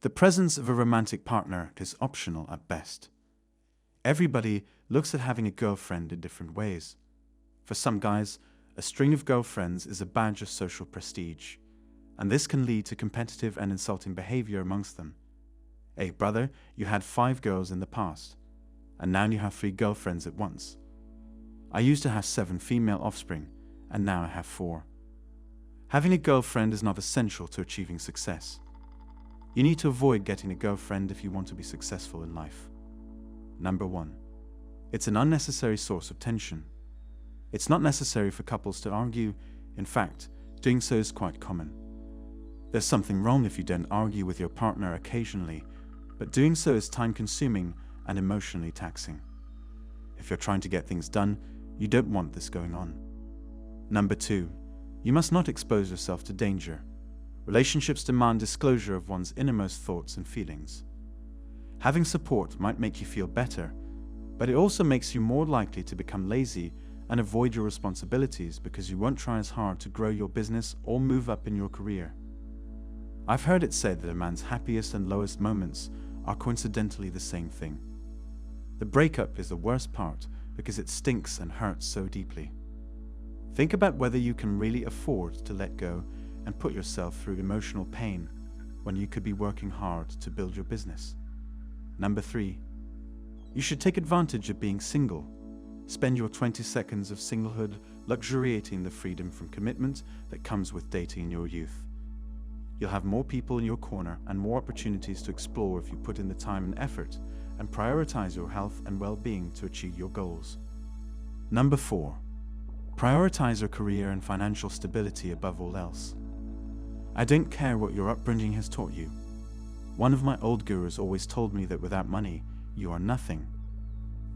The presence of a romantic partner is optional at best. Everybody looks at having a girlfriend in different ways. For some guys, a string of girlfriends is a badge of social prestige, and this can lead to competitive and insulting behavior amongst them. Hey brother, you had 5 girls in the past, and now you have 3 girlfriends at once. I used to have 7 female offspring, and now I have 4. Having a girlfriend is not essential to achieving success. You need to avoid getting a girlfriend if you want to be successful in life. Number 1. It's an unnecessary source of tension. It's not necessary for couples to argue. In fact, doing so is quite common. There's something wrong if you don't argue with your partner occasionally, but doing so is time-consuming and emotionally taxing. If you're trying to get things done, you don't want this going on. Number 2. You must not expose yourself to danger. Relationships demand disclosure of one's innermost thoughts and feelings. Having support might make you feel better, but it also makes you more likely to become lazy and avoid your responsibilities because you won't try as hard to grow your business or move up in your career. I've heard it said that a man's happiest and lowest moments are coincidentally the same thing. The breakup is the worst part because it stinks and hurts so deeply. Think about whether you can really afford to let go and put yourself through emotional pain when you could be working hard to build your business. Number 3. You should take advantage of being single. Spend your 20 seconds of singlehood luxuriating the freedom from commitment that comes with dating in your youth. You'll have more people in your corner and more opportunities to explore if you put in the time and effort and prioritize your health and well-being to achieve your goals. Number 4. Prioritize your career and financial stability above all else. I don't care what your upbringing has taught you. One of my old gurus always told me that without money, you are nothing.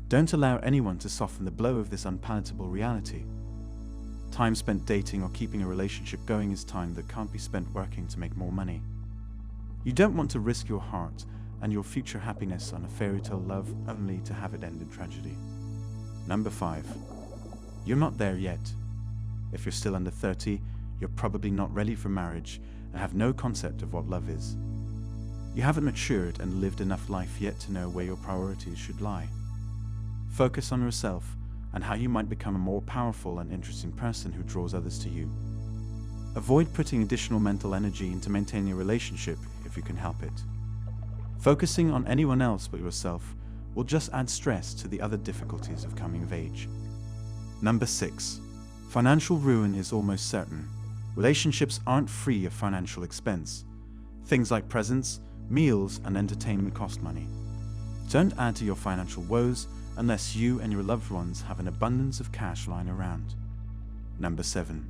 Don't allow anyone to soften the blow of this unpalatable reality. Time spent dating or keeping a relationship going is time that can't be spent working to make more money. You don't want to risk your heart and your future happiness on a fairy tale love only to have it end in tragedy. Number 5. You're not there yet. If you're still under 30, you're probably not ready for marriage and have no concept of what love is. You haven't matured and lived enough life yet to know where your priorities should lie. Focus on yourself and how you might become a more powerful and interesting person who draws others to you. Avoid putting additional mental energy into maintaining a relationship if you can help it. Focusing on anyone else but yourself will just add stress to the other difficulties of coming of age. Number 6. Financial ruin is almost certain. Relationships aren't free of financial expense. Things like presents, meals, and entertainment cost money. Don't add to your financial woes unless you and your loved ones have an abundance of cash lying around. Number 7.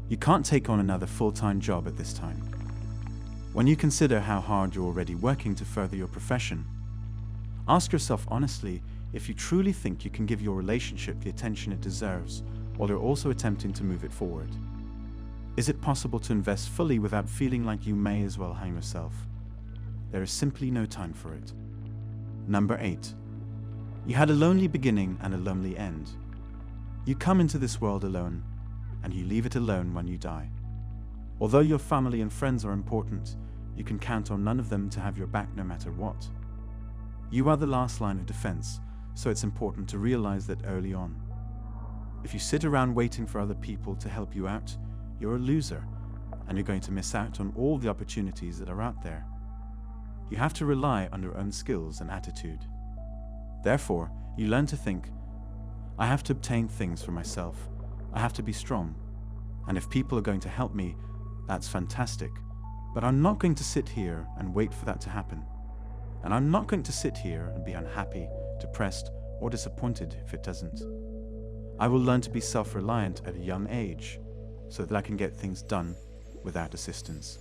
You can't take on another full-time job at this time. When you consider how hard you're already working to further your profession, ask yourself honestly if you truly think you can give your relationship the attention it deserves while you're also attempting to move it forward. Is it possible to invest fully without feeling like you may as well hang yourself? There is simply no time for it. Number 8. You had a lonely beginning and a lonely end. You come into this world alone, and you leave it alone when you die. Although your family and friends are important, you can count on none of them to have your back no matter what. You are the last line of defense, so it's important to realize that early on. If you sit around waiting for other people to help you out, you're a loser, and you're going to miss out on all the opportunities that are out there. You have to rely on your own skills and attitude. Therefore, you learn to think, I have to obtain things for myself. I have to be strong. And if people are going to help me, that's fantastic. But I'm not going to sit here and wait for that to happen. And I'm not going to sit here and be unhappy, depressed, or disappointed if it doesn't. I will learn to be self-reliant at a young age so that I can get things done without assistance.